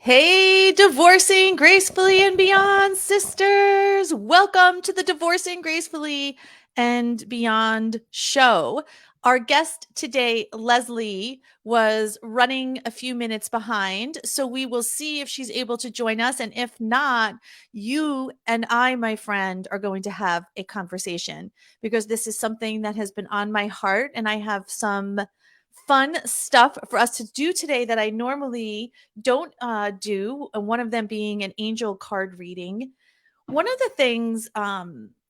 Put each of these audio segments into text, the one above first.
Hey, Divorcing Gracefully and Beyond sisters. Welcome to the Divorcing Gracefully and Beyond show. Our guest today, Leslie, was running a few minutes behind. So we will see if she's able to join us. And if not, you and I, my friend, are going to have a conversation because this is something that has been on my heart. And I have some fun stuff for us to do today that I normally don't do. One of them being an angel card reading. One of the things,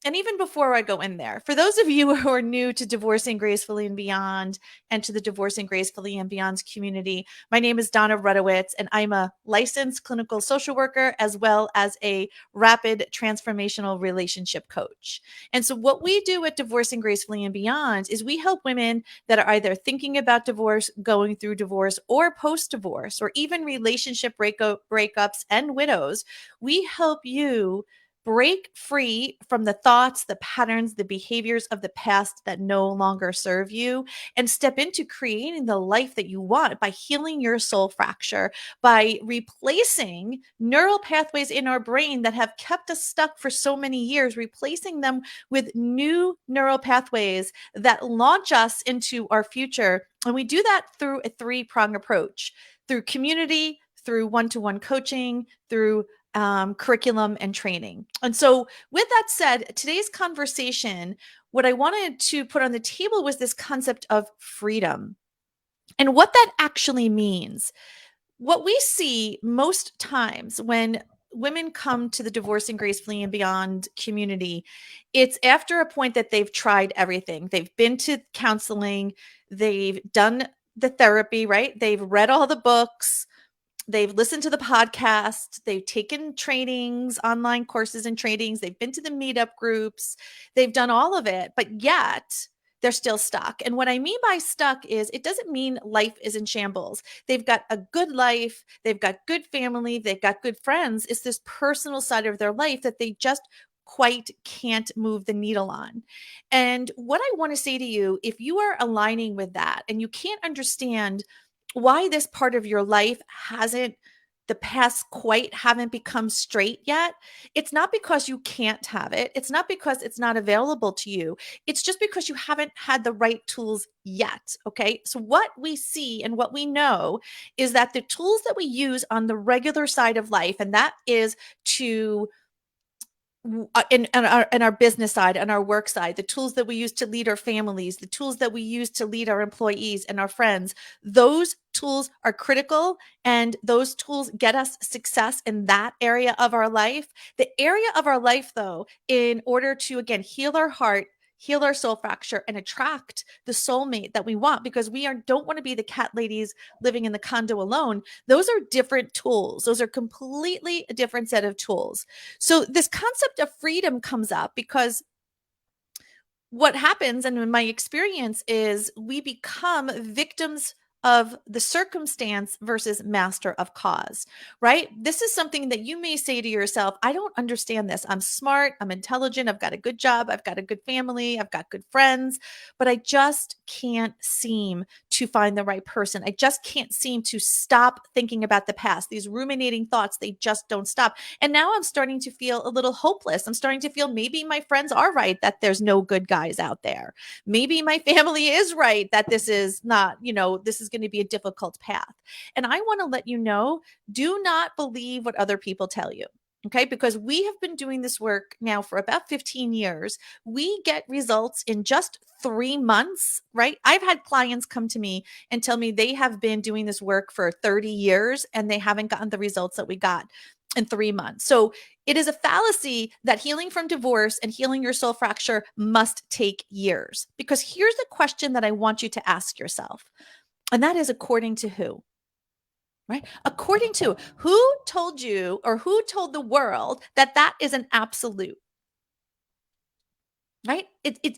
and even before I go in there, for those of you who are new to Divorcing Gracefully and Beyond and to the Divorcing Gracefully and Beyond community, my name is Dona Rutowicz, and I'm a licensed clinical social worker as well as a rapid transformational relationship coach. And so, what we do at Divorcing Gracefully and Beyond is we help women that are either thinking about divorce, going through divorce, or post divorce, or even relationship breakups and widows. We help you break free from the thoughts, the patterns, the behaviors of the past that no longer serve you, and step into creating the life that you want by healing your soul fracture, by replacing neural pathways in our brain that have kept us stuck for so many years, replacing them with new neural pathways that launch us into our future. And we do that through a three-prong approach, through community, through one-to-one coaching, through curriculum and training. And so, with that said, today's conversation, what I wanted to put on the table was this concept of freedom and what that actually means. What we see most times when women come to the Divorcing Gracefully and Beyond community, it's after a point that they've tried everything. They've been to counseling, they've done the therapy, right? They've read all the books, they've listened to the podcast, they've taken trainings, online courses and trainings, they've been to the meetup groups, they've done all of it, but yet they're still stuck. And what I mean by stuck is it doesn't mean life is in shambles. They've got a good life, they've got good family, they've got good friends. It's this personal side of their life that they just quite can't move the needle on. And what I want to say to you, if you are aligning with that and you can't understand why this part of your life hasn't, the past quite haven't become straight yet, it's not because you can't have it. It's not because it's not available to you. It's just because you haven't had the right tools yet. Okay. So, what we see and what we know is that the tools that we use on the regular side of life, and that is to in our business side and our work side, the tools that we use to lead our families, the tools that we use to lead our employees and our friends, those tools are critical, and those tools get us success in that area of our life. The area of our life, though, in order to again heal our heart, heal our soul fracture, and attract the soulmate that we want, because don't want to be the cat ladies living in the condo alone. Those are different tools. Those are completely a different set of tools. So this concept of freedom comes up because what happens, and in my experience, is we become victims of the circumstance versus master of cause, right? This is something that you may say to yourself, I don't understand this. I'm smart, I'm intelligent, I've got a good job, I've got a good family, I've got good friends, but I just can't seem to find the right person. I just can't seem to stop thinking about the past. These ruminating thoughts, they just don't stop. And now I'm starting to feel a little hopeless. I'm starting to feel maybe my friends are right that there's no good guys out there. Maybe my family is right that this is not, this is going to be a difficult path. And I want to let you know, do not believe what other people tell you. Okay, because we have been doing this work now for about 15 years. We get results in just 3 months, right? I've had clients come to me and tell me they have been doing this work for 30 years and they haven't gotten the results that we got in 3 months. So it is a fallacy that healing from divorce and healing your soul fracture must take years. Because here's the question that I want you to ask yourself, and that is, according to who? Right? According to who told you, or who told the world that that is an absolute? Right?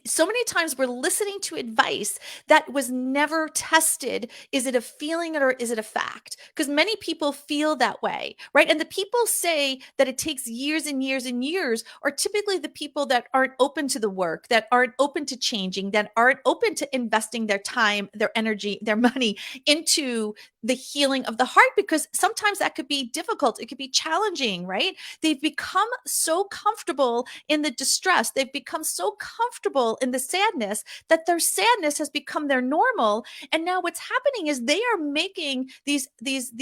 So many times we're listening to advice that was never tested. Is it a feeling or is it a fact? Because many people feel that way, right? And the people say that it takes years and years and years are typically the people that aren't open to the work, that aren't open to changing, that aren't open to investing their time, their energy, their money into the healing of the heart, because sometimes that could be difficult. It could be challenging, right? They've become so comfortable in the distress. They've become so comfortable in the sadness that their sadness has become their normal. And now what's happening is they are making these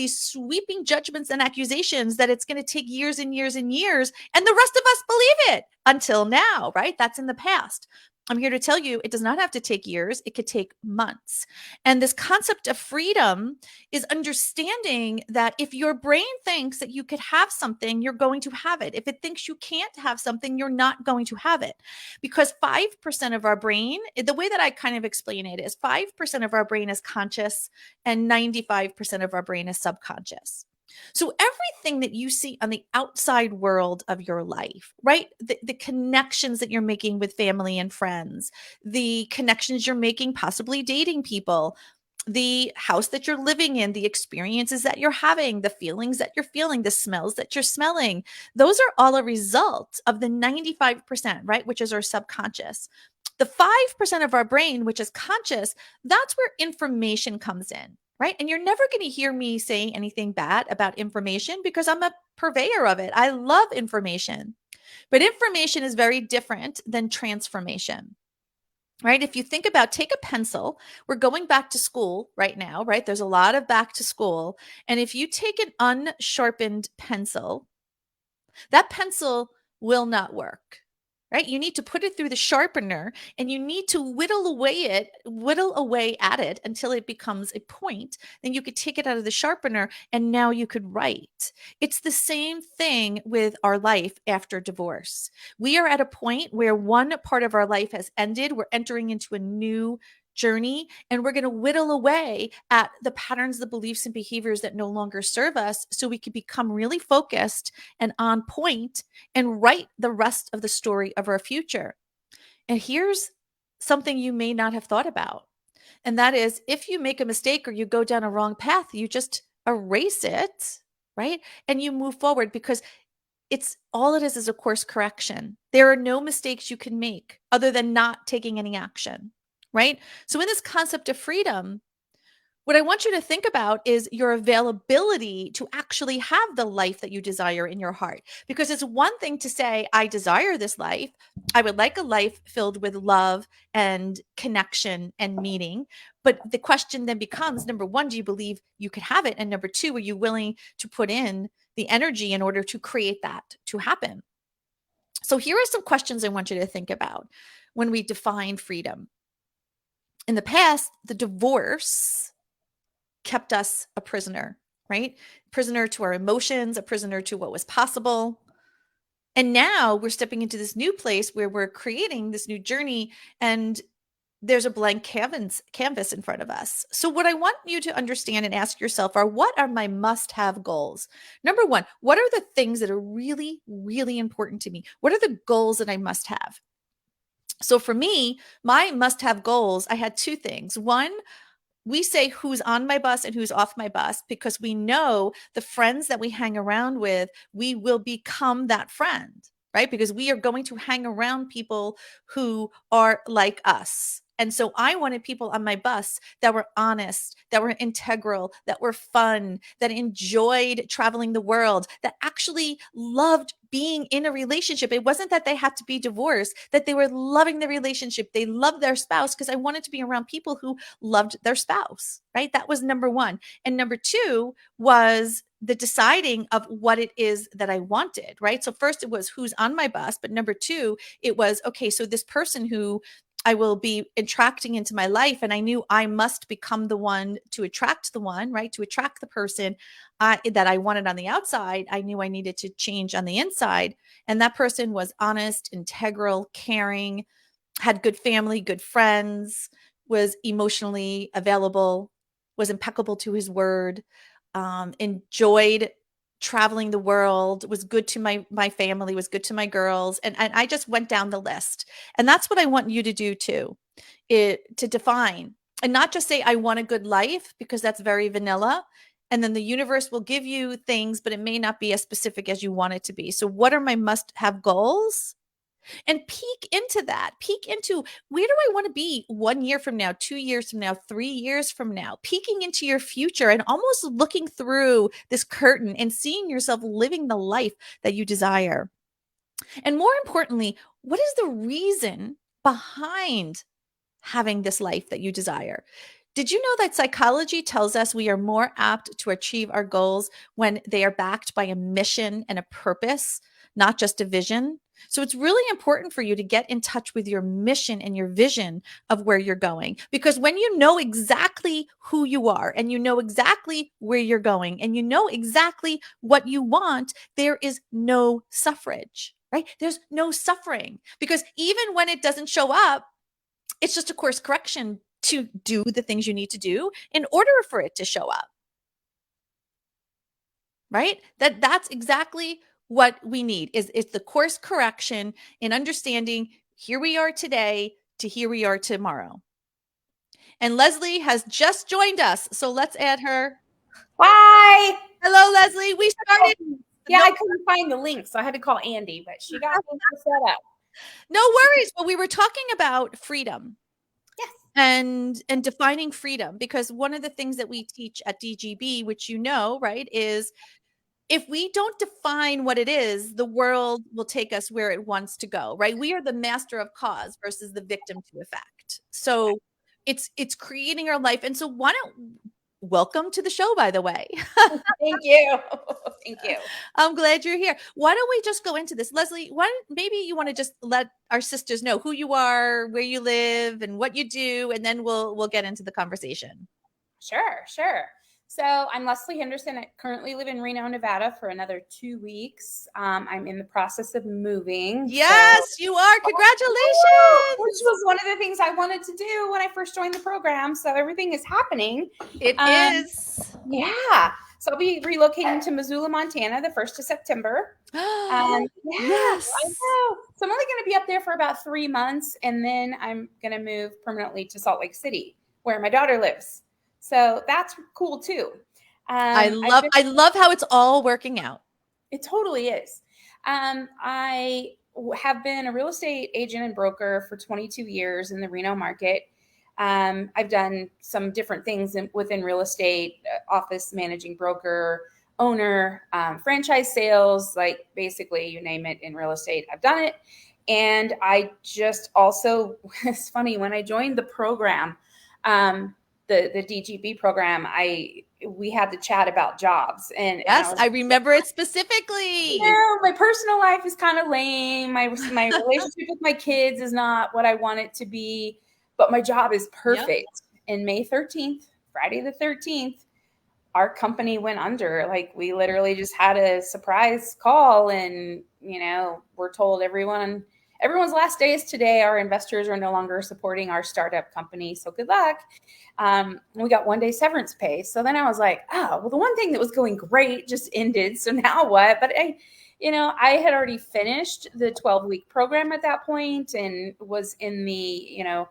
sweeping judgments and accusations that it's going to take years and years and years. And the rest of us believe it until now, right? That's in the past. I'm here to tell you it does not have to take years. It could take months. And this concept of freedom is understanding that if your brain thinks that you could have something, you're going to have it. If it thinks you can't have something, you're not going to have it. Because 5% of our brain, the way that I kind of explain it is 5% of our brain is conscious and 95% of our brain is subconscious. So everything that you see on the outside world of your life, right? The connections that you're making with family and friends, the connections you're making, possibly dating people, the house that you're living in, the experiences that you're having, the feelings that you're feeling, the smells that you're smelling, those are all a result of the 95%, right? Which is our subconscious. The 5% of our brain, which is conscious, that's where information comes in, right? And you're never going to hear me saying anything bad about information because I'm a purveyor of it. I love information. But information is very different than transformation, right? If you think about, take a pencil, we're going back to school right now, right? There's a lot of back to school. And if you take an unsharpened pencil, that pencil will not work, right? You need to put it through the sharpener and you need to whittle away at it until it becomes a point. Then you could take it out of the sharpener and now you could write. It's the same thing with our life after divorce. We are at a point where one part of our life has ended. We're entering into a new journey, and we're going to whittle away at the patterns, the beliefs, and behaviors that no longer serve us so we can become really focused and on point and write the rest of the story of our future. And here's something you may not have thought about. And that is, if you make a mistake or you go down a wrong path, you just erase it, right? And you move forward, because it's all it is a course correction. There are no mistakes you can make other than not taking any action, right? So in this concept of freedom, what I want you to think about is your availability to actually have the life that you desire in your heart. Because it's one thing to say, I desire this life. I would like a life filled with love and connection and meaning. But the question then becomes, number one, do you believe you could have it? And number two, are you willing to put in the energy in order to create that to happen? So here are some questions I want you to think about when we define freedom. In the past, the divorce kept us a prisoner, right? Prisoner to our emotions, a prisoner to what was possible. And now we're stepping into this new place where we're creating this new journey, and there's a blank canvas in front of us. So what I want you to understand and ask yourself are, what are my must-have goals? Number one, what are the things that are really, really important to me? What are the goals that I must have? So for me, my must-have goals, I had two things. One, we say who's on my bus and who's off my bus, because we know the friends that we hang around with, we will become that friend, right? Because we are going to hang around people who are like us. And so I wanted people on my bus that were honest, that were integral, that were fun, that enjoyed traveling the world, that actually loved being in a relationship. It wasn't that they had to be divorced, that they were loving the relationship. They loved their spouse, because I wanted to be around people who loved their spouse, right? That was number one. And number two was the deciding of what it is that I wanted, right? So first it was who's on my bus, but number two, it was, okay, so this person who I will be attracting into my life, and I knew I must become the one to attract the one, right? To attract the person that I wanted on the outside. I knew I needed to change on the inside. And that person was honest, integral, caring, had good family, good friends, was emotionally available, was impeccable to his word, enjoyed traveling the world, was good to my family, was good to my girls, and I just went down the list. And that's what I want you to do too. To define and not just say I want a good life, because that's very vanilla. And then the universe will give you things, but it may not be as specific as you want it to be. So what are my must have goals? And peek into that. Peek into, where do I want to be 1 year from now, 2 years from now, 3 years from now? Peeking into your future and almost looking through this curtain and seeing yourself living the life that you desire. And more importantly, what is the reason behind having this life that you desire? Did you know that psychology tells us we are more apt to achieve our goals when they are backed by a mission and a purpose, not just a vision? So it's really important for you to get in touch with your mission and your vision of where you're going. Because when you know exactly who you are and you know exactly where you're going and you know exactly what you want, there is no suffrage, right? There's no suffering, because even when it doesn't show up, it's just a course correction to do the things you need to do in order for it to show up. Right? That's exactly what we need, is it's the course correction in understanding here we are today to here we are tomorrow. And Leslie has just joined us, so let's add her. Hi. Hello, Leslie. We started. Yeah, I couldn't find the link, so I had to call Andy, but she got me set up. No worries. Well, we were talking about freedom. Yes. And defining freedom, because one of the things that we teach at DGB, which you know, right, is if we don't define what it is, the world will take us where it wants to go, right? We are the master of cause versus the victim to effect. So it's creating our life. And so why don't, welcome to the show, by the way. Thank you. Thank you. I'm glad you're here. Why don't we just go into this? Leslie, maybe you want to just let our sisters know who you are, where you live, and what you do, and then we'll get into the conversation. Sure. So I'm Leslie Henderson. I currently live in Reno, Nevada for another 2 weeks. I'm in the process of moving. Yes, you are. Congratulations. Which was one of the things I wanted to do when I first joined the program. So everything is happening. It is. Yeah. So I'll be relocating to Missoula, Montana, the 1st of September. Yes. I know. So I'm only going to be up there for about 3 months, and then I'm going to move permanently to Salt Lake City, where my daughter lives. So that's cool too. I love how it's all working out. It totally is. I have been a real estate agent and broker for 22 years in the Reno market. I've done some different things within real estate, office managing broker, owner, franchise sales, like basically you name it in real estate, I've done it. And I just also, it's funny, when I joined the program, the DGB program, we had to chat about jobs. And yes, I remember it specifically. My personal life is kind of lame. My relationship with my kids is not what I want it to be, but my job is perfect. Yep. And May 13th, Friday the 13th, our company went under. Like, we literally just had a surprise call, and, we're told everyone's last day is today. Our investors are no longer supporting our startup company, so good luck. We got 1 day severance pay. So then I was like, oh, well, the one thing that was going great just ended. So now what? But I had already finished the 12-week program at that point and was in the,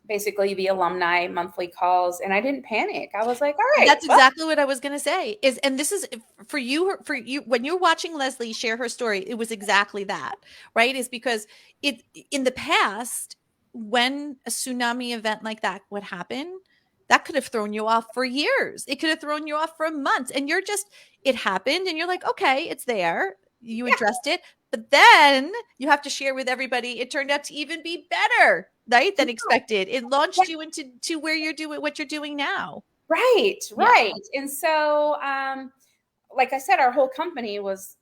basically the alumni monthly calls, and I didn't panic. I was like, all right. That's exactly what I was going to say and this is for you, when you're watching Leslie share her story, it was exactly that, right? Is because in the past, when a tsunami event like that would happen, that could have thrown you off for years. It could have thrown you off for months, and it happened and you're like, okay, it's there. You addressed it, but then you have to share with everybody. It turned out to even be better, right, than expected. It launched you into where you're doing what you're doing now. Right. Yeah. And so, like I said, our whole company was,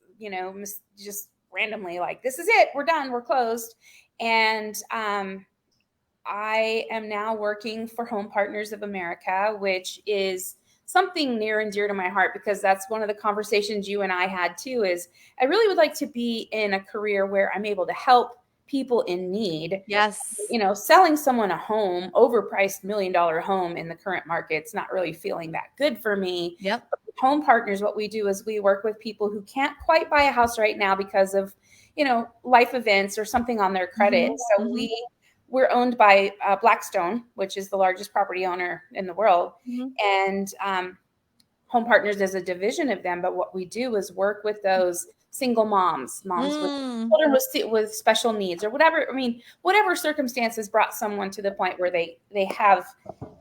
just randomly like, this is it. We're done. We're closed. And I am now working for Home Partners of America, which is something near and dear to my heart, because that's one of the conversations you and I had too, is I really would like to be in a career where I'm able to help people in need. Yes. Selling someone a home, overpriced $1 million home in the current market, it's not really feeling that good for me. Yep. But Home Partners, what we do is we work with people who can't quite buy a house right now because of, life events or something on their credit. Mm-hmm. So we're owned by Blackstone, which is the largest property owner in the world. Mm-hmm. And Home Partners is a division of them. But what we do is work with those single moms with children with special needs or whatever. I mean, whatever circumstances brought someone to the point where they have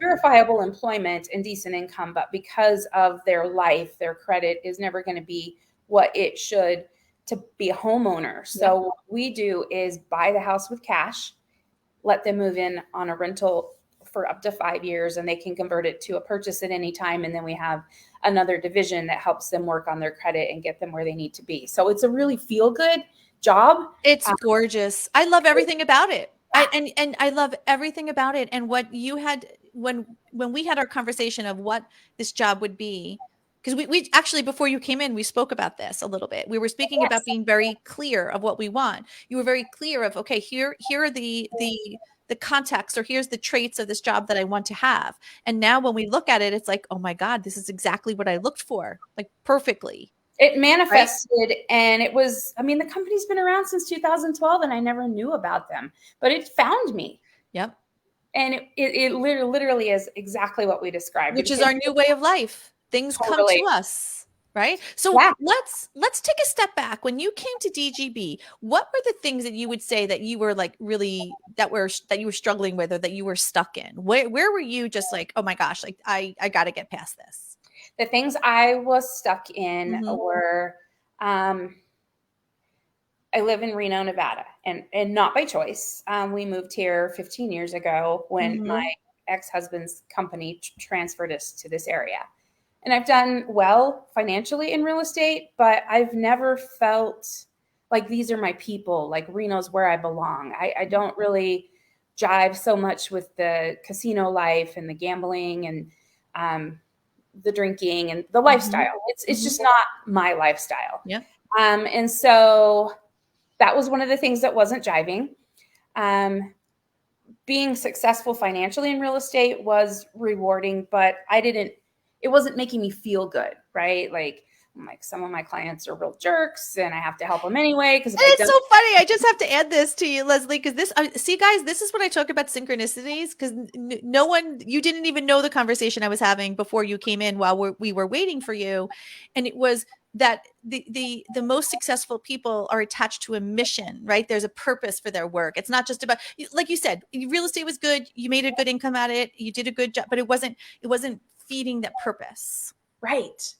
verifiable employment and decent income, but because of their life, their credit is never going to be what it should to be a homeowner. So what we do is buy the house with cash, let them move in on a rental for up to 5 years, and they can convert it to a purchase at any time. And then we have another division that helps them work on their credit and get them where they need to be. So it's a really feel good job. It's gorgeous. I love everything about it. I love everything about it. And what you had when we had our conversation of what this job would be, because we actually, before you came in, we spoke about this a little bit. We were speaking about being very clear of what we want. You were very clear of, okay, here are the context, or here's the traits of this job that I want to have. And now when we look at it, it's like, oh my God, this is exactly what I looked for, like perfectly. It manifested, and it was, I mean, the company's been around since 2012 and I never knew about them, but it found me. Yep. And it literally is exactly what we described. Which is our new way of life. Things come to us, right? So let's take a step back. When you came to DGB, what were the things that you would say that you were like really, that you were struggling with, or that you were stuck in? Where were you just like, oh my gosh, like I got to get past this? The things I was stuck in were, I live in Reno, Nevada, and not by choice. We moved here 15 years ago when my ex-husband's company transferred us to this area. And I've done well financially in real estate, but I've never felt like these are my people, like Reno's where I belong. I don't really jive so much with the casino life and the gambling and the drinking and the lifestyle. It's just not my lifestyle. Yeah. And so that was one of the things that wasn't jiving. Being successful financially in real estate was rewarding, but it wasn't making me feel good, right? Like some of my clients are real jerks and I have to help them anyway. Because it's so funny. I just have to add this to you, Leslie, because see, guys, this is what I talk about synchronicities, because you didn't even know the conversation I was having before you came in while we were waiting for you. And it was that the most successful people are attached to a mission, right? There's a purpose for their work. It's not just about, like you said, real estate was good. You made a good income at it. You did a good job, but it wasn't feeding that purpose. Right.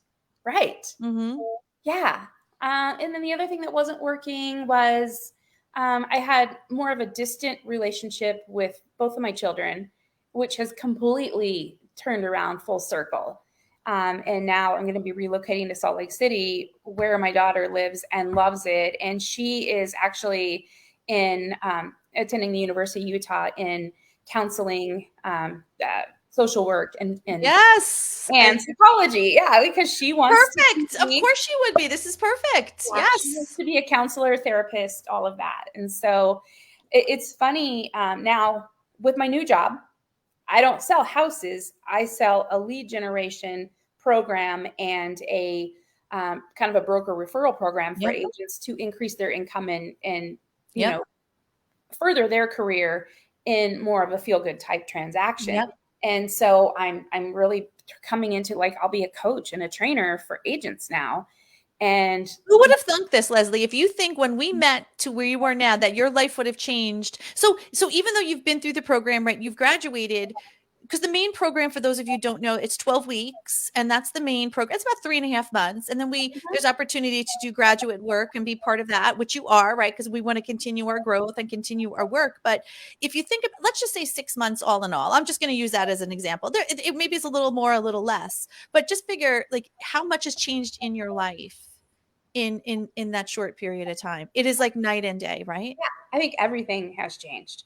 Yeah. And then the other thing that wasn't working was I had more of a distant relationship with both of my children, which has completely turned around full circle. And now I'm going to be relocating to Salt Lake City, where my daughter lives and loves it. And she is actually attending the University of Utah in counseling, social work and psychology. Yeah, because she wants perfect. Of course she would be. This is perfect. Yeah, yes. She wants to be a counselor, therapist, all of that. And so it's funny now with my new job, I don't sell houses. I sell a lead generation program and a kind of a broker referral program for agents to increase their income and you know, further their career in more of a feel-good type transaction. And so I'm really coming into, like, I'll be a coach and a trainer for agents now. And who would have thunk this, Leslie? If you think when we met to where you are now that your life would have changed. So even though you've been through the program, right, you've graduated, because the main program, for those of you who don't know, it's 12 weeks, and that's the main program. It's about 3.5 months. And then there's opportunity to do graduate work and be part of that, which you are, right? Because we want to continue our growth and continue our work. But if you think, let's just say 6 months all in all, I'm just going to use that as an example. It maybe it's a little more, a little less, but just figure like how much has changed in your life in that short period of time. It is like night and day, right? Yeah, I think everything has changed.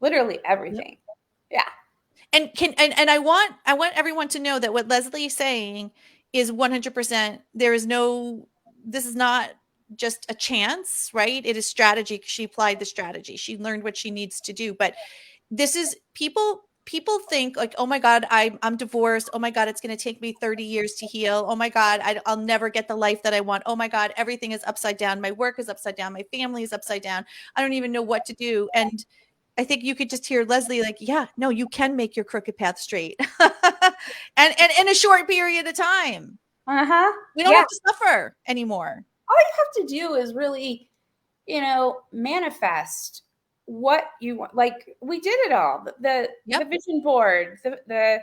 Literally everything. Yeah. And I want everyone to know that what Leslie is saying is 100%. This is not just a chance, right? It is strategy. She applied the strategy. She learned what she needs to do. But this is people people think like, oh my God, I'm divorced. Oh my God, it's going to take me 30 years to heal. Oh my God, I'll never get the life that I want. Oh my God, everything is upside down. My work is upside down. My family is upside down. I don't even know what to do. And I think you could just hear Leslie like, yeah, no, you can make your crooked path straight. and in a short period of time. Uh-huh. We don't have to suffer anymore. All you have to do is really, manifest what you want. Like, we did it all. The vision board, the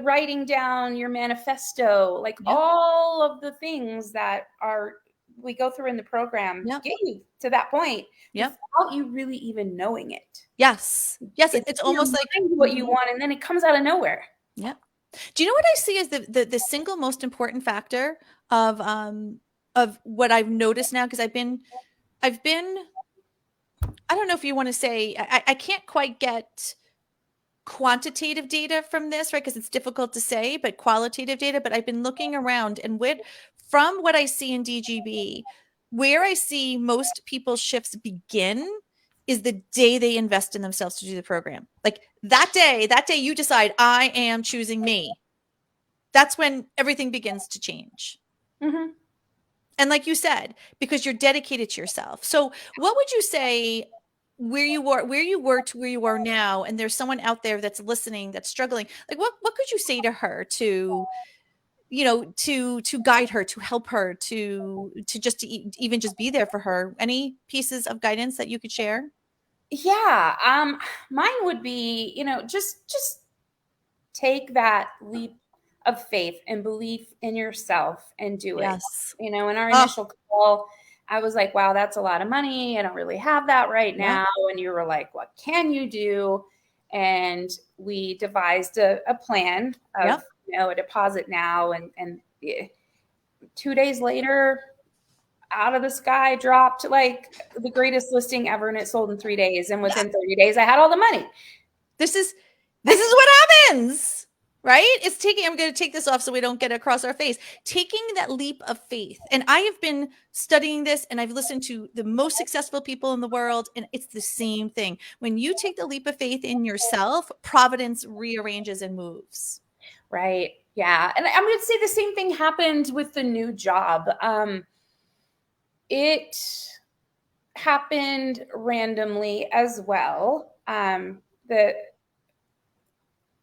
writing down your manifesto, like all of the things that we go through in the program get you to that point without you really even knowing it. Yes. It's almost like what you want, and then it comes out of nowhere. Yeah. Do you know what I see as the single most important factor of what I've noticed now? Because I've been, I don't know if you want to say, I can't quite get quantitative data from this, right? Because it's difficult to say, but qualitative data. But I've been looking around, and from what I see in DGB, where I see most people's shifts begin is the day they invest in themselves to do the program. Like that day you decide, I am choosing me. That's when everything begins to change. Mm-hmm. And like you said, because you're dedicated to yourself. So what would you say where you were to where you are now, and there's someone out there that's listening, that's struggling, like what could you say to her to, to guide her, to help her, to even just be there for her? Any pieces of guidance that you could share? Yeah. Mine would be, just take that leap of faith and belief in yourself and do it. In our initial call, I was like, wow, that's a lot of money. I don't really have that right now. And you were like, what can you do? And we devised a plan of, a deposit now. And 2 days later, out of the sky dropped like the greatest listing ever, and it sold in 3 days. And within 30 days, I had all the money. This is what happens, right? I'm going to take this off so we don't get it across our face. Taking that leap of faith. And I have been studying this, and I've listened to the most successful people in the world, and it's the same thing. When you take the leap of faith in yourself, Providence rearranges and moves. Right. Yeah. And I'm going to say the same thing happened with the new job. It happened randomly as well.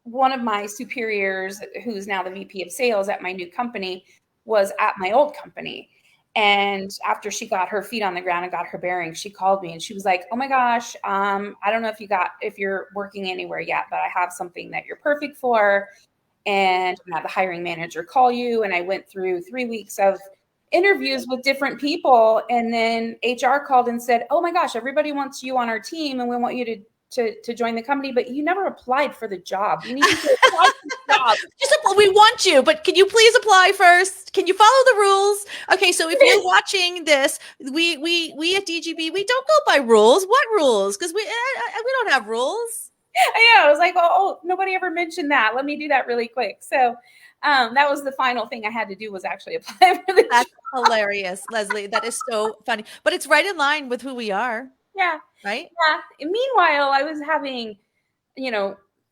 One of my superiors, who's now the VP of sales at my new company, was at my old company. And after she got her feet on the ground and got her bearings, she called me and she was like, oh my gosh, I don't know if you're working anywhere yet, but I have something that you're perfect for. And I'm gonna have the hiring manager call you. And I went through 3 weeks of interviews with different people. And then HR called and said, oh my gosh, everybody wants you on our team, and we want you to join the company, but you never applied for the job. You need to apply for the job. We want you, but can you please apply first? Can you follow the rules? Okay, so if you're watching this, we at DGB, we don't go by rules. What rules? Because we don't have rules. I was like, oh, nobody ever mentioned that. Let me do that really quick. So that was the final thing I had to do, was actually apply for the job. Hilarious, Leslie. That is so funny, but it's right in line with who we are. Yeah. Right. Yeah. And meanwhile, I was having,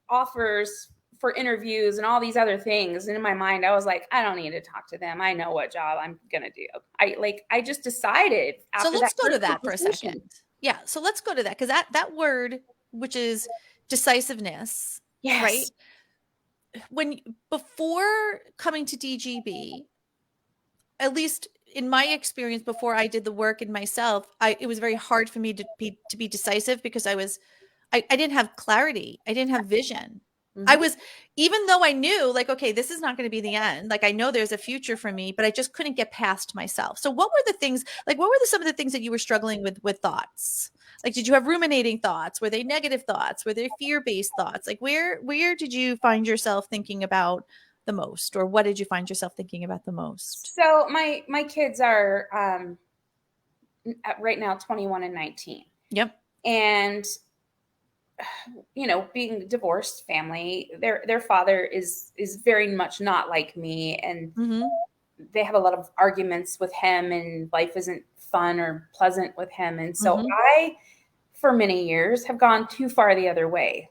offers for interviews and all these other things. And in my mind, I was like, I don't need to talk to them. I know what job I'm going to do. I just decided. So let's go to that for a second. Yeah. So let's go to that. Cause that word, which is decisiveness, right? Before coming to DGB, at least in my experience, before I did the work in myself, it was very hard for me to be decisive, because I didn't have clarity. I didn't have vision. Mm-hmm. Even though I knew, like, okay, this is not going to be the end. Like, I know there's a future for me, but I just couldn't get past myself. So what were the things, like, some of the things that you were struggling with thoughts? Like, did you have ruminating thoughts? Were they negative thoughts? Were they fear-based thoughts? Like, where did you find yourself thinking about the most, or what did you find yourself thinking about the most? So my kids are right now 21 and 19. Yep. And being a divorced family, their father is very much not like me, and mm-hmm. they have a lot of arguments with him, and life isn't fun or pleasant with him. And so mm-hmm. I, for many years, have gone too far the other way.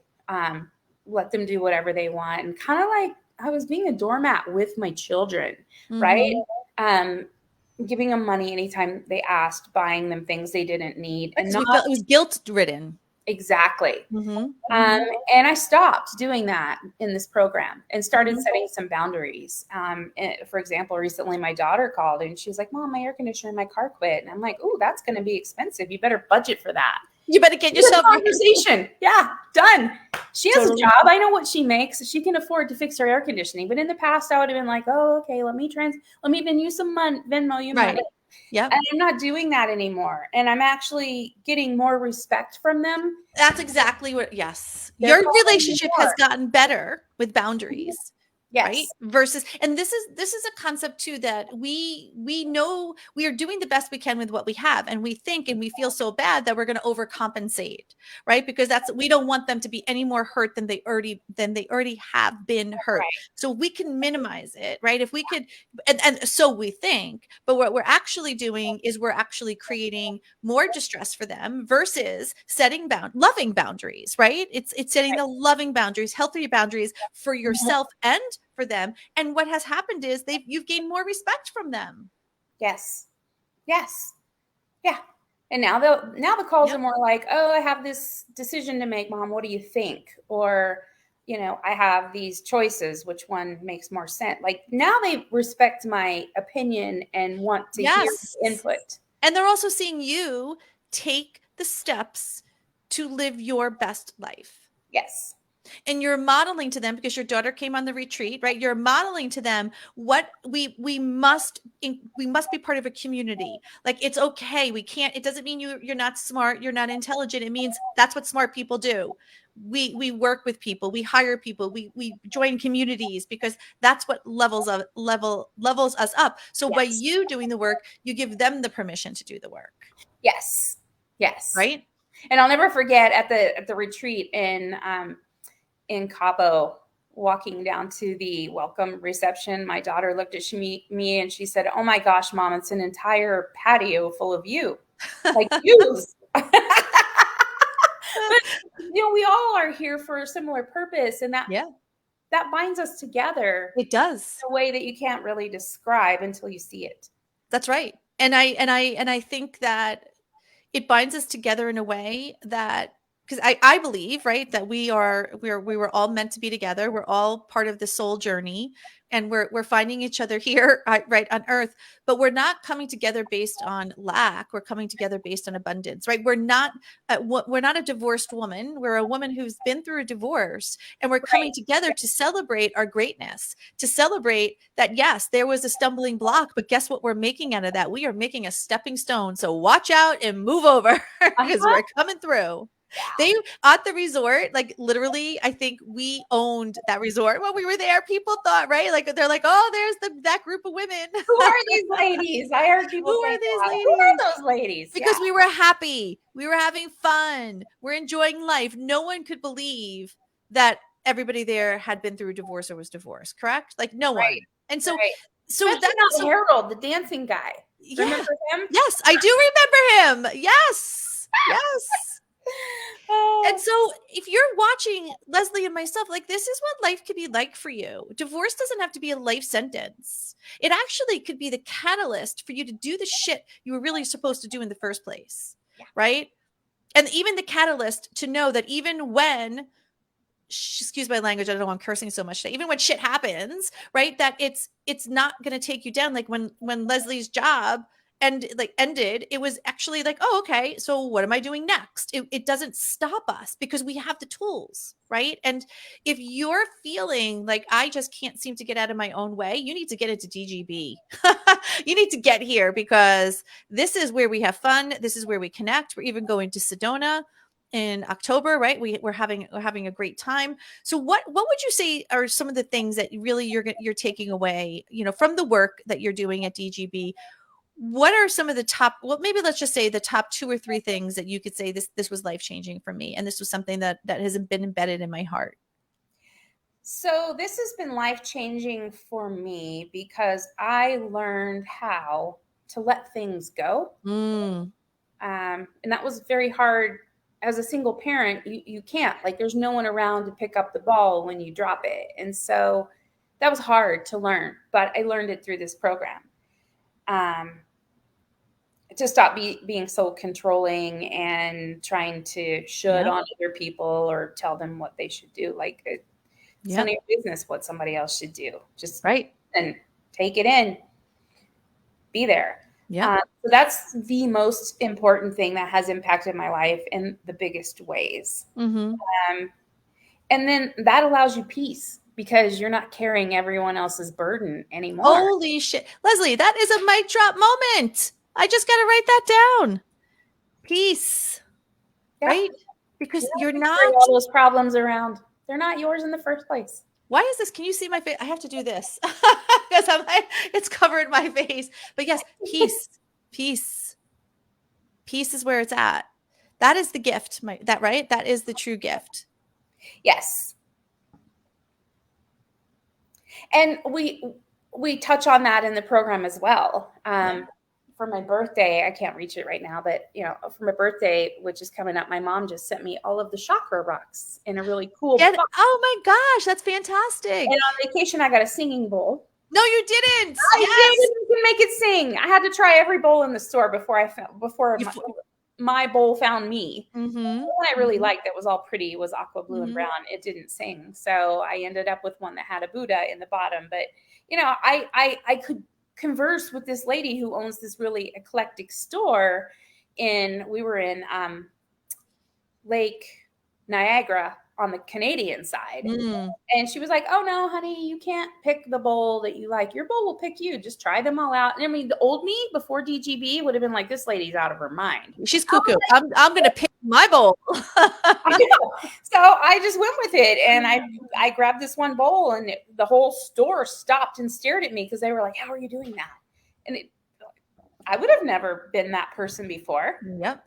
let them do whatever they want, and kind of like I was being a doormat with my children, right? Mm-hmm. Giving them money anytime they asked, buying them things they didn't need, and Because we not felt it was guilt ridden. exactly. Mm-hmm. And I stopped doing that in this program and started Mm-hmm. setting some boundaries. For example, recently my daughter called and she was like, "Mom, my air conditioner in my car quit." And I'm like, "Oh, that's going to be expensive. You better budget for that." You better get Good yourself conversation. Yeah, done. She has totally. a job. I know what she makes. She can afford to fix her air conditioning. But in the past, I would have been like, "Oh, okay, let me even use some Venmo you Right. money." Yep. And I'm not doing that anymore. And I'm actually getting more respect from them. That's exactly what, yes. They're Your calling me relationship has more. gotten better with boundaries, right? Yes. Versus, and this is a concept too, that we know we are doing the best we can with what we have, and we think and we feel so bad that we're going to overcompensate, right? Because we don't want them to be any more hurt than they already have been hurt. Right. So we can minimize it, right? If we could, and so we think, but what we're actually doing is we're actually creating more distress for them versus loving boundaries, right? It's setting the loving boundaries, healthy boundaries for yourself and for them. And what has happened is you've gained more respect from them. Yes. Yes. Yeah. And now the calls are Yep. more like, "Oh, I have this decision to make, Mom. What do you think?" Or, "I have these choices. Which one makes more sense?" Like now they respect my opinion and want to hear Yes. input. And they're also seeing you take the steps to live your best life. Yes. And you're modeling to them, because your daughter came on the retreat, right? You're modeling to them what we must be part of a community. Like, it's okay. We can't, it doesn't mean you're not smart, you're not intelligent. It means that's what smart people do. We work with people, we hire people, we join communities, because that's what levels us up. So by Yes. you doing the work, you give them the permission to do the work, Yes. Yes. right? And I'll never forget at the retreat in Cabo, walking down to the welcome reception, my daughter looked at me and she said, "Oh my gosh, Mom, it's an entire patio full of you." Like, yous. But we all are here for a similar purpose, and that Yeah, that binds us together it does. in a way that you can't really describe until you see it. That's right. And I think that it binds us together in a way that, because I believe, right, that we were all meant to be together. We're all part of the soul journey, and we're finding each other here, right, on earth. But we're not coming together based on lack. We're coming together based on abundance, right? We're not a divorced woman. We're a woman who's been through a divorce, and we're coming Right. together to celebrate our greatness, to celebrate that, yes, there was a stumbling block, but guess what we're making out of that? We are making a stepping stone. So watch out and move over, because Uh-huh. we're coming through. Yeah. They at the resort, like, literally, I think we owned that resort when we were there. People thought, right? Like, they're like, "Oh, there's that group of women." Who are these ladies? I heard Who people say are these that. Who ladies? are those ladies? Yeah. Because we were happy. We were having fun. We're enjoying life. No one could believe that everybody there had been through a divorce or was divorced, correct? Like, no Right. one. And so Right. so Especially that's not so Harold, the dancing guy. yeah. Remember him? Yes, I do remember him. Yes. Yes. And Oh, so if you're watching Leslie and myself, like, this is what life could be like for you. Divorce doesn't have to be a life sentence. It actually could be the catalyst for you to do the shit you were really supposed to do in the first place, yeah. right? And even the catalyst to know that even when, excuse my language, I don't know why I'm cursing so much today, even when shit happens, right, that it's not going to take you down. Like, when Leslie's job ended, it was actually like, oh, okay, so what am I doing next? It doesn't stop us, because we have the tools, right? And if you're feeling like, I just can't seem to get out of my own way, you need to get into DGB. You need to get here, because this is where we have fun. This is where we connect. We're even going to Sedona in October, right? We're having a great time. So what would you say are some of the things that really you're taking away, from the work that you're doing at DGB? What are some of the top, well, maybe let's just say the top 2 or 3 things that you could say, this was life changing for me, and this was something that has been embedded in my heart? So this has been life-changing for me because I learned how to let things go. Mm, And that was very hard as a single parent, you can't, like, there's no one around to pick up the ball when you drop it. And so that was hard to learn, but I learned it through this program. To stop being so controlling and trying to should on other people or tell them what they should do. Like, it's none of your business what somebody else should do. Just and take it in, be there. Yeah. So that's the most important thing that has impacted my life in the biggest ways. Mm-hmm. And then that allows you peace because you're not carrying everyone else's burden anymore. Holy shit. Leslie, that is a mic drop moment. I just got to write that down. Peace. Yeah. Right? Because you're not all those problems around. They're not yours in the first place. Why is this? Can you see my face? I have to do this because it's covered my face. But yes, peace, peace, peace is where it's at. That is the gift. Right? That is the true gift. Yes. And we touch on that in the program as well. For my birthday, I can't reach it right now, but for my birthday, which is coming up, my mom just sent me all of the chakra rocks in a really cool box. Oh my gosh, that's fantastic. And on vacation, I got a singing bowl. No, you didn't. I didn't. You can make it sing. I had to try every bowl in the store before my bowl found me. Mm-hmm. The one I really liked that was all pretty was aqua blue and brown. It didn't sing. So I ended up with one that had a Buddha in the bottom. But, I could converse with this lady who owns this really eclectic store we were in Lake Niagara on the Canadian side. And she was like, oh no, honey, you can't pick the bowl that you like. Your bowl will pick you. Just try them all out. And I mean, the old me before DGB would have been like, this lady's out of her mind. She's cuckoo. I'm going to pick my bowl. I know. So I just went with it. And I grabbed this one bowl and the whole store stopped and stared at me because they were like, how are you doing that? And I would have never been that person before. Yep.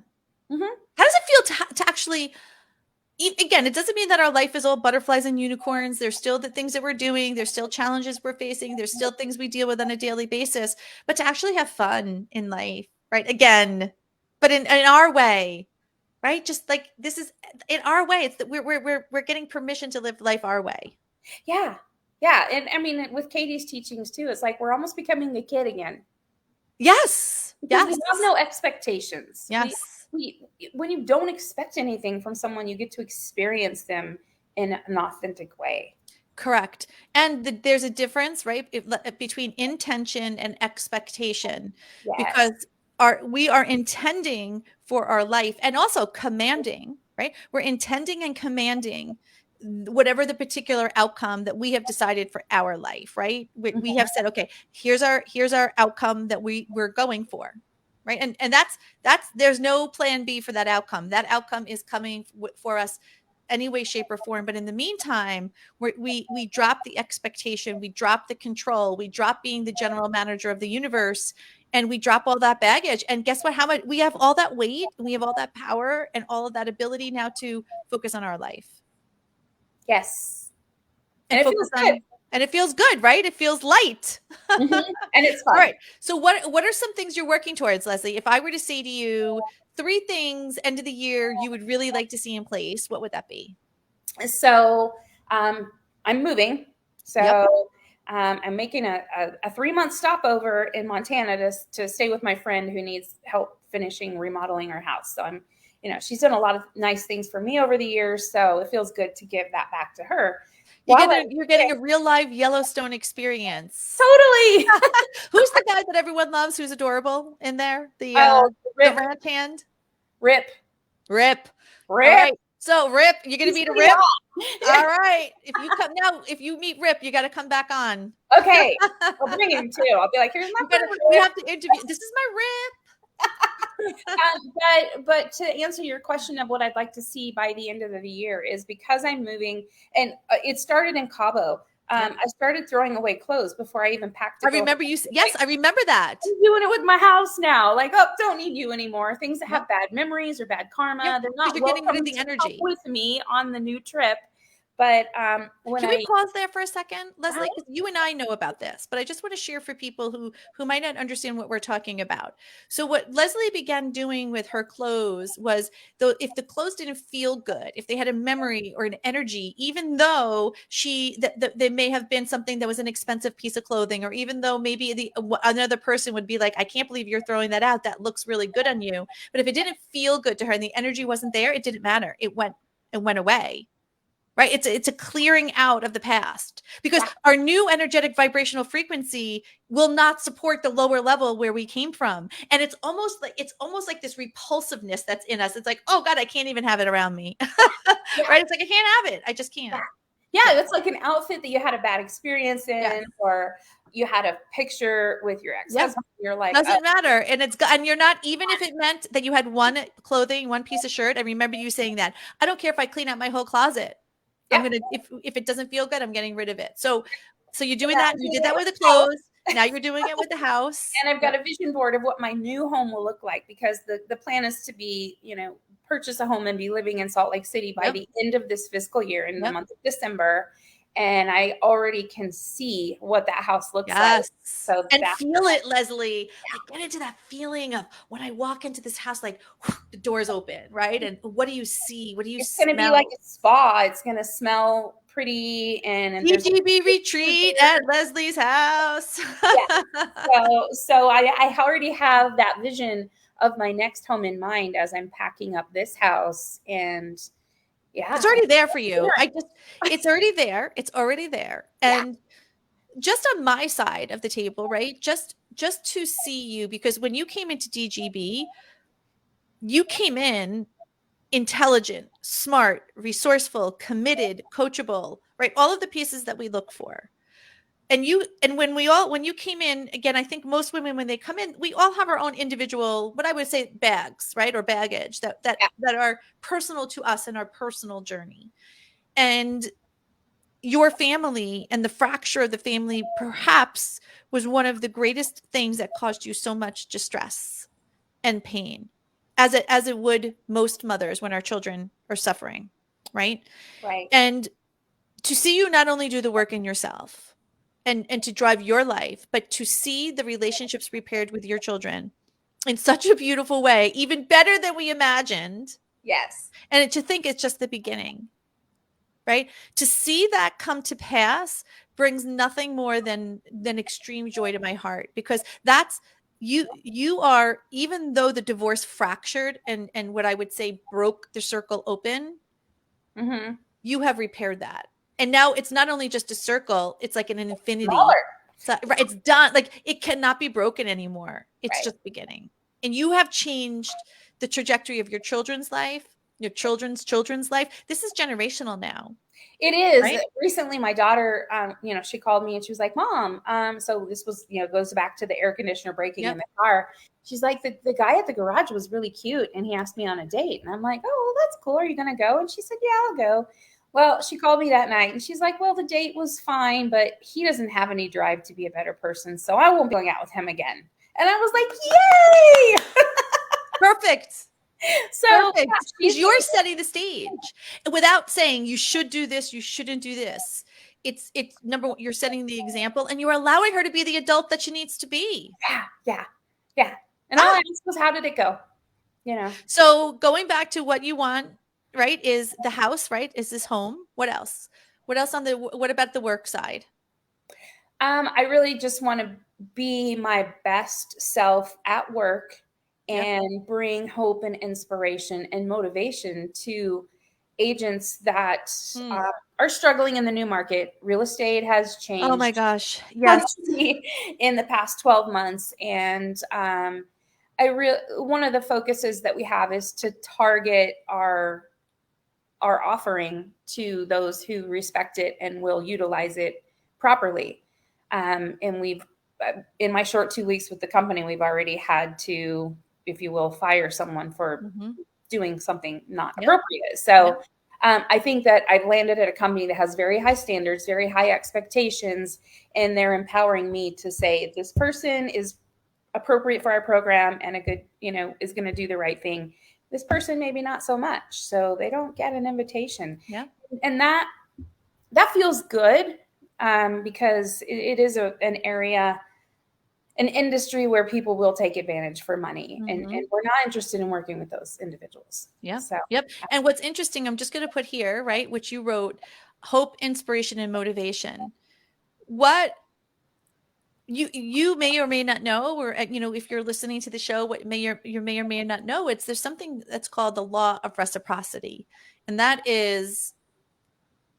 Mm-hmm. How does it feel to actually... Again, it doesn't mean that our life is all butterflies and unicorns. There's still the things that we're doing. There's still challenges we're facing. There's still things we deal with on a daily basis. But to actually have fun in life, right? Again, but in our way, right? Just like this is in our way. It's that we're getting permission to live life our way. Yeah, yeah. And I mean, with Katie's teachings too, it's like we're almost becoming a kid again. Yes. Yes. We have no expectations. Yes. When you don't expect anything from someone, you get to experience them in an authentic way. Correct. And there's a difference, right, between intention and expectation. Yes. Because we are intending for our life and also commanding, right? We're intending and commanding whatever the particular outcome that we have decided for our life, right? We have said, okay, here's our outcome that we're going for. Right. And that's there's no plan B for that outcome. That outcome is coming for us any way, shape or form. But in the meantime, we drop the expectation, we drop the control, we drop being the general manager of the universe, and we drop all that baggage. And guess what? How much we have all that weight, and we have all that power and all of that ability now to focus on our life. Yes. And it feels good. And it feels good, right? It feels light. And it's fun. All right. So what are some things you're working towards, Leslie? If I were to say to you 3 things end of the year you would really like to see in place, what would that be? So I'm moving. So I'm making a 3-month stopover in Montana to stay with my friend who needs help finishing remodeling her house. So I'm, she's done a lot of nice things for me over the years. So it feels good to give that back to her. You're getting a real live Yellowstone experience. Totally. Who's the guy that everyone loves? Who's adorable in there? The ranch hand. Rip. All right. So Rip, you're going to meet a Rip. All right. If you meet Rip, you got to come back on. Okay. I'll bring him too. I'll be like, here's my friend. We have to interview. This is my Rip. But to answer your question of what I'd like to see by the end of the year is because I'm moving, and it started in Cabo. I started throwing away clothes before I even packed. I remember you. Yes, I remember that. I'm doing it with my house now. Like, don't need you anymore. Things that have bad memories or bad karma, they're not you're getting rid of the energy with me on the new trip. But Can we pause there for a second, Leslie? Because you and I know about this, but I just want to share for people who might not understand what we're talking about. So what Leslie began doing with her clothes was, though, if the clothes didn't feel good, if they had a memory or an energy, even though they may have been something that was an expensive piece of clothing, or even though maybe another person would be like, I can't believe you're throwing that out. That looks really good on you. But if it didn't feel good to her and the energy wasn't there, it didn't matter. It went away. Right. It's a clearing out of the past, because our new energetic vibrational frequency will not support the lower level where we came from. And it's almost like this repulsiveness that's in us. It's like, oh God, I can't even have it around me. Right. It's like, I can't have it. I just can't. Yeah, it's like an outfit that you had a bad experience in, or you had a picture with your ex-husband. You're like, doesn't matter. And you're not, even if it meant that you had one clothing, one piece of shirt. I remember you saying that. I don't care if I clean out my whole closet. I'm going to, if it doesn't feel good, I'm getting rid of it. So you're doing that. You did that with the clothes. Now you're doing it with the house. And I've got a vision board of what my new home will look like, because the plan is to be, purchase a home and be living in Salt Lake City by the end of this fiscal year, in the month of December. And I already can see what that house looks like. So feel it, Leslie. Like, get into that feeling of when I walk into this house, like the doors open, right? And what do you see? What do you smell? It's going to be like a spa. It's going to smell pretty. And DGB retreat at Leslie's house. So I already have that vision of my next home in mind as I'm packing up this house. And it's already there for you. It's already there. It's already there. And just on my side of the table, right? Just to see you, because when you came into DGB, you came in intelligent, smart, resourceful, committed, coachable, right? All of the pieces that we look for. And when you came in, again, I think most women, when they come in, we all have our own individual, what I would say, bags, right? Or baggage that are personal to us in our personal journey. And your family and the fracture of the family perhaps was one of the greatest things that caused you so much distress and pain, as it would most mothers when our children are suffering, right? And to see you not only do the work in yourself and to drive your life, but to see the relationships repaired with your children in such a beautiful way, even better than we imagined. Yes. And to think it's just the beginning, right? To see that come to pass brings nothing more than extreme joy to my heart, because that's you are, even though the divorce fractured and what I would say broke the circle open, you have repaired that. And now it's not only just a circle, it's like an infinity. So, right, it's done. Like, it cannot be broken anymore. It's just beginning. And you have changed the trajectory of your children's life, your children's life. This is generational now. It is. Right? Recently, my daughter, she called me and she was like, Mom, so this was, goes back to the air conditioner breaking in the car. She's like, the guy at the garage was really cute, and he asked me on a date. And I'm like, oh, well, that's cool. Are you going to go? And she said, yeah, I'll go. Well, she called me that night and she's like, well, the date was fine, but he doesn't have any drive to be a better person, so I won't be going out with him again. And I was like, yay! Perfect. So because you're setting the stage without saying you should do this, you shouldn't do this. It's number one, you're setting the example, and you're allowing her to be the adult that she needs to be. Yeah. And all I asked was, how did it go? So going back to what you want, right, is the house, right? Is this home? What else? What about the work side? I really just want to be my best self at work and bring hope and inspiration and motivation to agents that are struggling in the new market. Real estate has changed. Oh my gosh. Yes. In the past 12 months. And one of the focuses that we have is to target our offering to those who respect it and will utilize it properly. And we've, in my short 2 weeks with the company, we've already had to, if you will, fire someone for doing something not appropriate. So I think that I've landed at a company that has very high standards, very high expectations, and they're empowering me to say, this person is appropriate for our program and a good, is going to do the right thing. This person maybe not so much, so they don't get an invitation. And that that feels good, because it is an area, an industry where people will take advantage for money, and we're not interested in working with those individuals. Yeah. So, Yep. And what's interesting, I'm just going to put here, right, which you wrote, hope, inspiration, and motivation. What you may or may not know, or if you're listening to the show, what you may or may not know, there's something that's called the law of reciprocity, and that is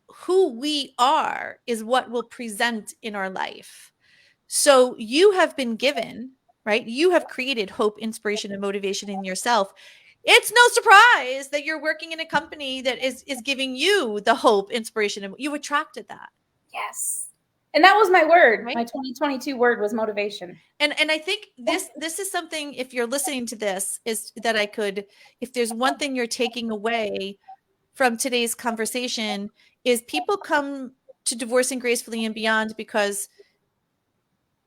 who we are is what will present in our life. So you have been given, right? You have created hope, inspiration, and motivation in yourself. It's no surprise that you're working in a company that is giving you the hope, inspiration, and you attracted that. yes. And that was my word. Right? My 2022 word was motivation. And I think this is something, if you're listening to this, is that if there's one thing you're taking away from today's conversation, is people come to Divorcing Gracefully and Beyond because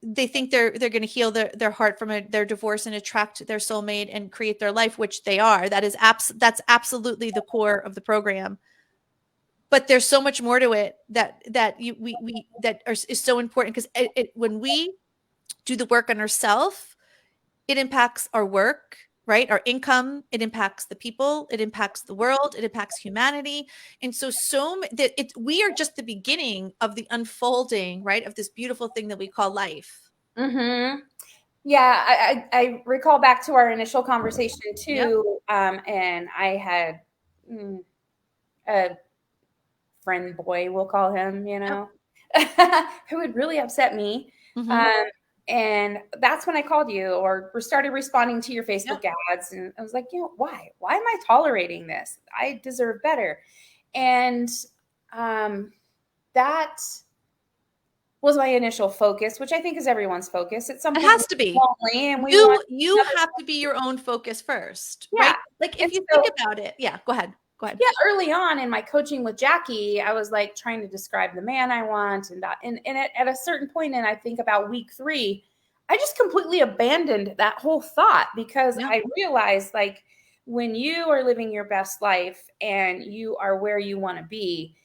they think they're going to heal their heart from their divorce and attract their soulmate and create their life, which they are. That's absolutely the core of the program. But there's so much more to it that is so important, because when we do the work on ourselves, it impacts our work, right? Our income, it impacts the people, it impacts the world, it impacts humanity. And we are just the beginning of the unfolding, right, of this beautiful thing that we call life. Mm-hmm. Yeah, I recall back to our initial conversation too. Yep. And I had a friend boy, we'll call him, Yep. who had really upset me. Mm-hmm. And that's when I called you, or started responding to your Facebook ads. And I was like, why? Why am I tolerating this? I deserve better. And that was my initial focus, which I think is everyone's focus. At some point, it has to be. And you have to be your own focus first, right? Like if you think about it. Yeah, go ahead. Yeah, early on in my coaching with Jackie, I was like trying to describe the man I want, and at a certain point, and I think about week 3, I just completely abandoned that whole thought, because I realized, like, when you are living your best life and you are where you want to be,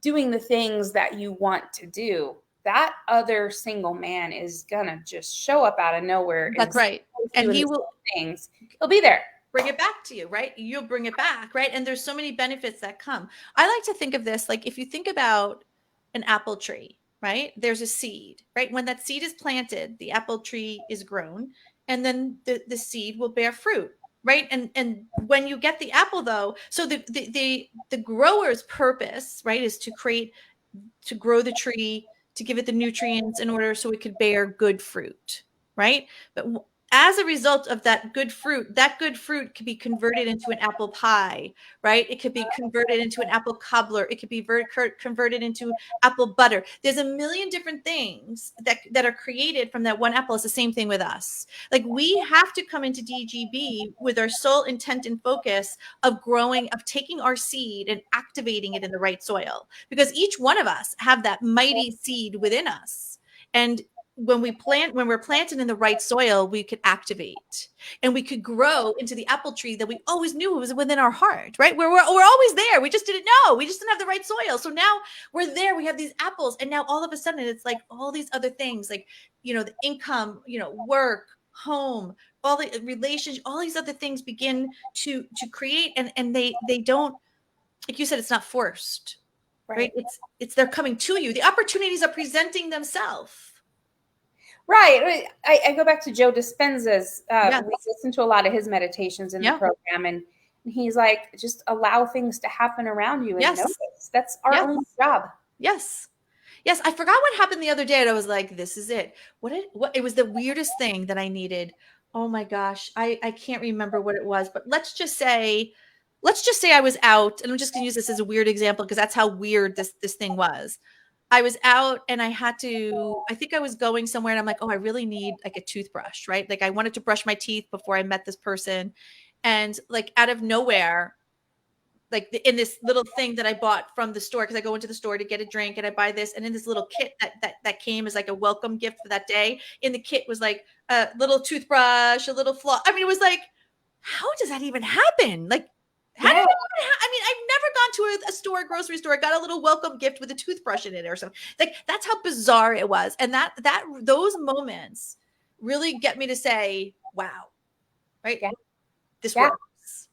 doing the things that you want to do, that other single man is gonna just show up out of nowhere. That's right. And he will things. He'll be there. Bring it back to you, right? You'll bring it back, right? And there's so many benefits that come. I like to think of this like, if you think about an apple tree, right? There's a seed, right? When that seed is planted, the apple tree is grown, and then the seed will bear fruit, right? And when you get the apple, though, so the grower's purpose, right, is to grow the tree, to give it the nutrients in order so it could bear good fruit, right? But as a result of that good fruit could be converted into an apple pie, right? It could be converted into an apple cobbler. It could be converted into apple butter. There's a million different things that are created from that one apple. It's the same thing with us. Like, we have to come into DGB with our sole intent and focus of taking our seed and activating it in the right soil, because each one of us have that mighty seed within us. And when we're planted in the right soil, we could activate and we could grow into the apple tree that we always knew was within our heart, right? We're always there. We just didn't know. We just didn't have the right soil. So now we're there. We have these apples. And now all of a sudden it's like all these other things, like, the income, work, home, all the relationship, all these other things begin to create. And they don't, like you said, it's not forced, right? It's they're coming to you. The opportunities are presenting themselves. Right. I go back to Joe Dispenza's. We listen to a lot of his meditations in the program, and he's like, just allow things to happen around you and notice. That's our only job. Yes. I forgot what happened the other day, and I was like, this is it. It was the weirdest thing that I needed. Oh my gosh. I can't remember what it was, but let's just say I was out, and I'm just going to use this as a weird example because that's how weird this thing was. I was out and I think I was going somewhere, and I'm like, oh, I really need like a toothbrush, right? Like, I wanted to brush my teeth before I met this person. And like, out of nowhere, like in this little thing that I bought from the store, because I go into the store to get a drink and I buy this. And in this little kit that came as like a welcome gift for that day, in the kit was like a little toothbrush, a little floss. I mean, it was like, how does that even happen? Like, how did it even happen? I mean, I've never gone gone to a store, grocery store, got a little welcome gift with a toothbrush in it or something. Like, that's how bizarre it was. And those moments really get me to say, wow, right? Yeah. This Yeah. works.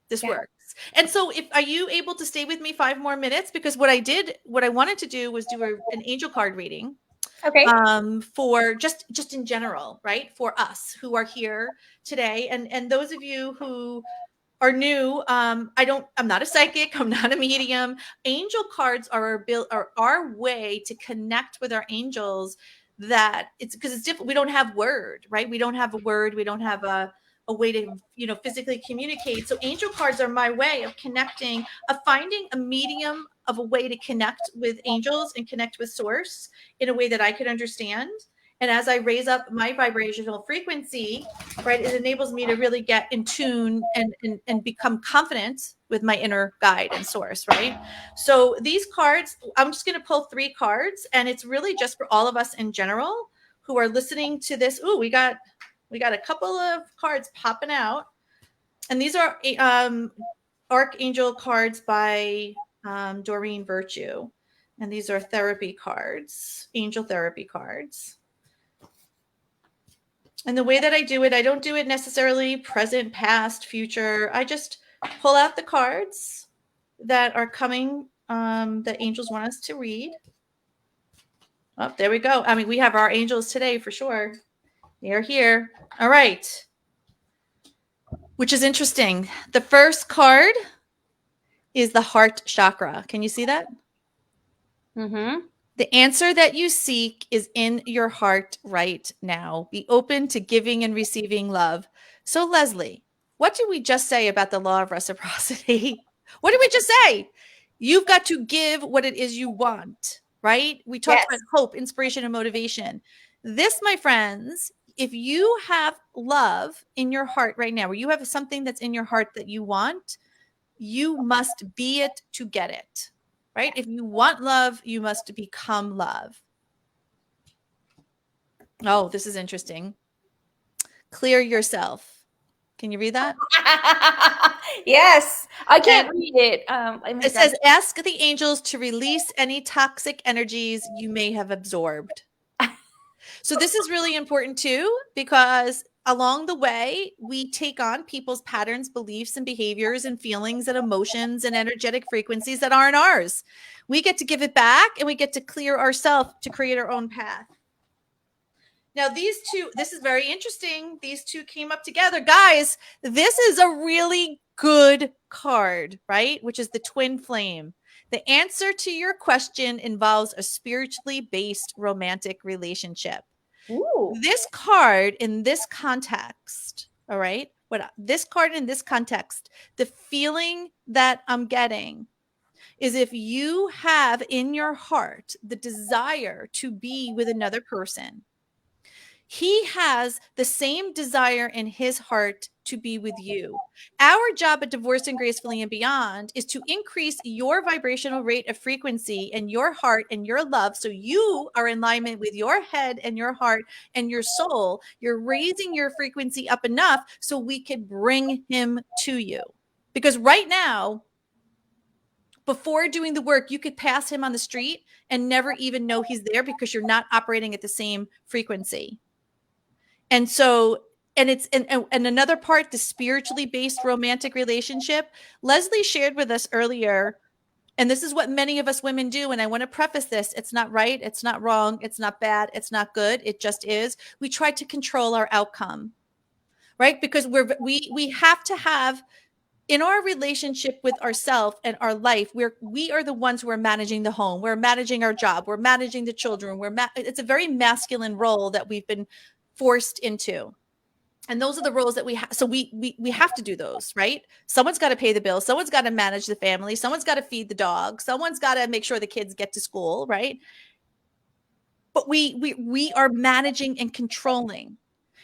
This Yeah. works. And so are you able to stay with me 5 more minutes? Because what I wanted to do was do an angel card reading. Okay. For just in general, right? For us who are here today. And those of you who are new, I'm not a psychic. I'm not a medium. Angel cards are our way to connect with our angels. That it's because it's different. We don't have word, right? We don't have a word. We don't have a way to, physically communicate. So angel cards are my way of connecting, of finding a medium of a way to connect with angels and connect with source in a way that I could understand. And as I raise up my vibrational frequency, right, it enables me to really get in tune and become confident with my inner guide and source, right? So these cards, I'm just going to pull 3 cards, and it's really just for all of us in general who are listening to this. Ooh, we got a couple of cards popping out, and these are Archangel cards by Doreen Virtue, and these are therapy cards, angel therapy cards. And the way that I do it, I don't do it necessarily present, past, future. I just pull out the cards that are coming, that angels want us to read. Oh, there we go. I mean, we have our angels today for sure. They are here. All right. Which is interesting. The first card is the heart chakra. Can you see that? Mm-hmm. The answer that you seek is in your heart right now. Be open to giving and receiving love. So, Leslie, what did we just say about the law of reciprocity? What did we just say? You've got to give what it is you want, right? We talked about hope, inspiration, and motivation. This, my friends, if you have love in your heart right now, or you have something that's in your heart that you want, you must be it to get it. Right? If you want love, you must become love. Oh, this is interesting. Clear yourself. Can you read that? Yes. I can't read it. It says, ask the angels to release any toxic energies you may have absorbed. So this is really important too, because along the way, we take on people's patterns, beliefs, and behaviors and feelings and emotions and energetic frequencies that aren't ours. We get to give it back, and we get to clear ourselves to create our own path. Now, these two, this is very interesting. These two came up together. Guys, this is a really good card, right? Which is the twin flame. The answer to your question involves a spiritually based romantic relationship. Ooh. This card in this context, all right? This card in this context, the feeling that I'm getting is if you have in your heart the desire to be with another person, he has the same desire in his heart to be with you. Our job at Divorcing Gracefully and Beyond is to increase your vibrational rate of frequency in your heart and your love, so you are in alignment with your head and your heart and your soul. You're raising your frequency up enough so we can bring him to you. Because right now, before doing the work, you could pass him on the street and never even know he's there because you're not operating at the same frequency. And so, and it's, and another part, the spiritually based romantic relationship, Leslie shared with us earlier, and this is what many of us women do. And I want to preface this. It's not right. It's not wrong. It's not bad. It's not good. It just is. We try to control our outcome, right? Because we have to have, in our relationship with ourselves and our life, we are the ones who are managing the home. We're managing our job. We're managing the children. It's a very masculine role that we've been forced into. And those are the roles that we have. So we have to do those, right? Someone's got to pay the bill. Someone's got to manage the family. Someone's got to feed the dog. Someone's got to make sure the kids get to school, right? But we are managing and controlling.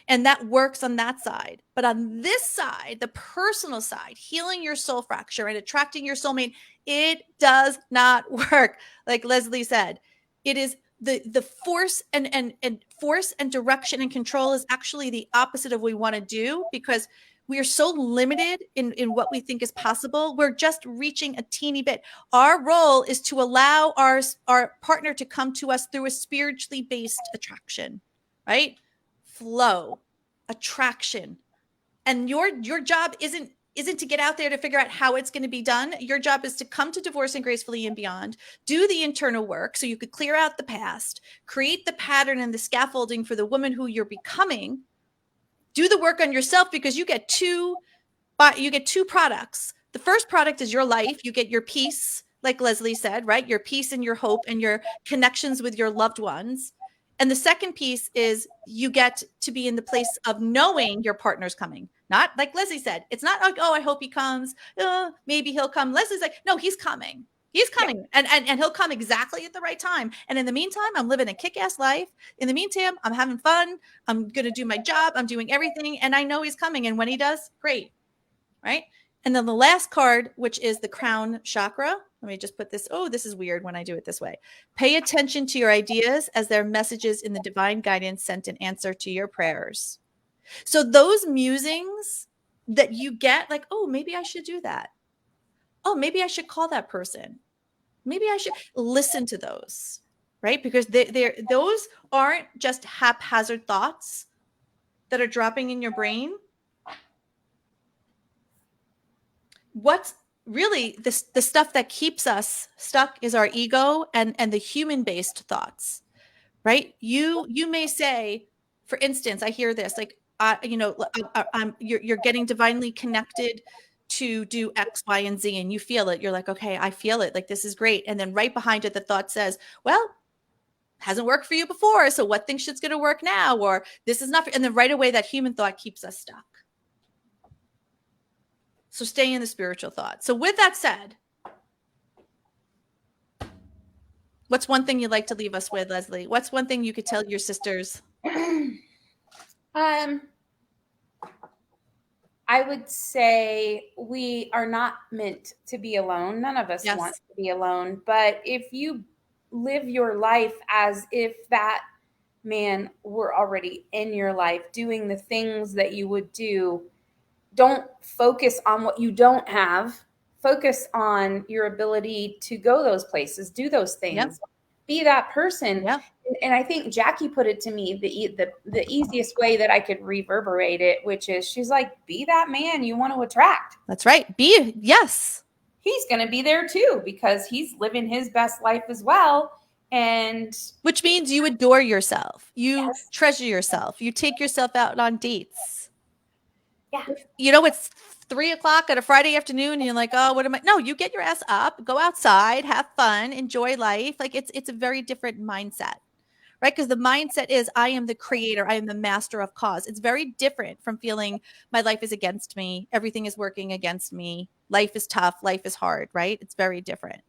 And that works on that side. But on this side, the personal side, healing your soul fracture and attracting your soulmate, it does not work. Like Leslie said, it is the force and force and direction and control is actually the opposite of what we want to do, because We are so limited in what we think is possible. We're just reaching a teeny bit. Our role is to allow our partner to come to us through a spiritually based attraction, right? Flow, attraction. And your job isn't to get out there to figure out how it's going to be done. Your job is to come to Divorcing Gracefully and Beyond, do the internal work so you could clear out the past, create the pattern and the scaffolding for the woman who you're becoming. Do the work on yourself, because you get two products. The first product is your life. You get your peace, like Leslie said, right? Your peace and your hope and your connections with your loved ones. And the second piece is you get to be in the place of knowing your partner's coming. Not like Leslie said, it's not like, oh, I hope he comes. Maybe he'll come. Leslie's like, no, he's coming. He's coming. Yeah. And he'll come exactly at the right time. And in the meantime, I'm living a kick-ass life. In the meantime, I'm having fun. I'm going to do my job. I'm doing everything. And I know he's coming. And when he does, great. Right. And then the last card, which is the crown chakra. Let me just put this. Oh, this is weird when I do it this way. Pay attention to your ideas as they're messages in the divine guidance sent in answer to your prayers. So those musings that you get, like, oh, maybe I should do that. Oh, maybe I should call that person. Maybe I should listen to those, right? Because those aren't just haphazard thoughts that are dropping in your brain. What's really the stuff that keeps us stuck is our ego and the human-based thoughts, right? You may say, for instance, I hear this, like, you're getting divinely connected to do X, Y, and Z, and you feel it. You're like, okay, I feel it. Like, this is great. And then right behind it, the thought says, well, hasn't worked for you before. So what thinks it's going to work now? Or this is not. And then right away, that human thought keeps us stuck. So stay in the spiritual thought. So with that said, what's one thing you'd like to leave us with, Leslie? What's one thing you could tell your sisters? I would say we are not meant to be alone. None of us want to be alone. But if you live your life as if that man were already in your life, doing the things that you would do, don't focus on what you don't have. Focus on your ability to go those places, do those things. Yep. Be that person. Yep. And I think Jackie put it to me the easiest way that I could reverberate it, which is, she's like, be that man you want to attract. That's right. Yes. He's going to be there too, because he's living his best life as well. And which means you adore yourself. You treasure yourself. You take yourself out on dates. Yeah. You know, it's 3:00 on a Friday afternoon and you're like, oh, what am I? No, you get your ass up, go outside, have fun, enjoy life. Like, it's a very different mindset, right? Because the mindset is, I am the creator. I am the master of cause. It's very different from feeling my life is against me. Everything is working against me. Life is tough. Life is hard, right? It's very different.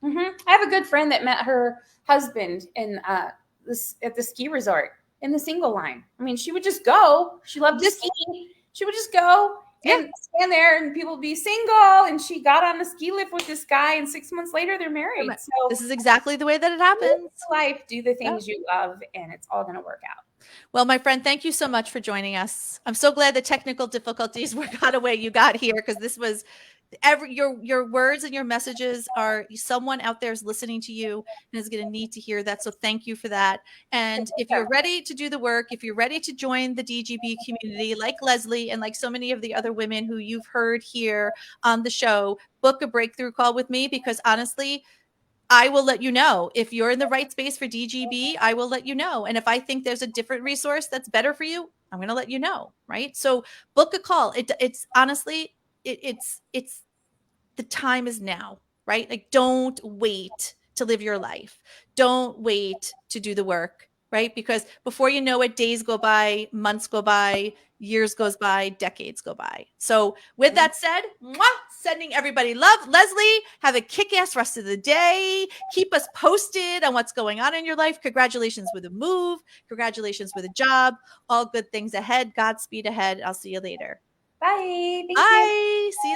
Mm-hmm. I have a good friend that met her husband at the ski resort in the single line. I mean, she would just go. She loved to ski. She would just go and stand there and people would be single. And she got on the ski lift with this guy, and 6 months later they're married. So this is exactly the way that it happens. Life, do the things you love, and it's all going to work out. Well, my friend, thank you so much for joining us. I'm so glad the technical difficulties got away. You got here, because this was your words and your messages are, someone out there is listening to you and is going to need to hear that. So thank you for that. And if you're ready to do the work, if you're ready to join the DGB community, like Leslie and like so many of the other women who you've heard here on the show, book a breakthrough call with me, because honestly, I will let you know. If you're in the right space for DGB, I will let you know. And if I think there's a different resource that's better for you, I'm going to let you know. Right. So book a call. It's honestly, it's the time is now, right? Like, don't wait to live your life. Don't wait to do the work, right? Because before you know it, days go by, months go by, years goes by, decades go by. So with that said, sending everybody love. Leslie, have a kick-ass rest of the day. Keep us posted on what's going on in your life. Congratulations with a move. Congratulations with a job. All good things ahead. Godspeed ahead. I'll see you later. Bye. Thank you. See you.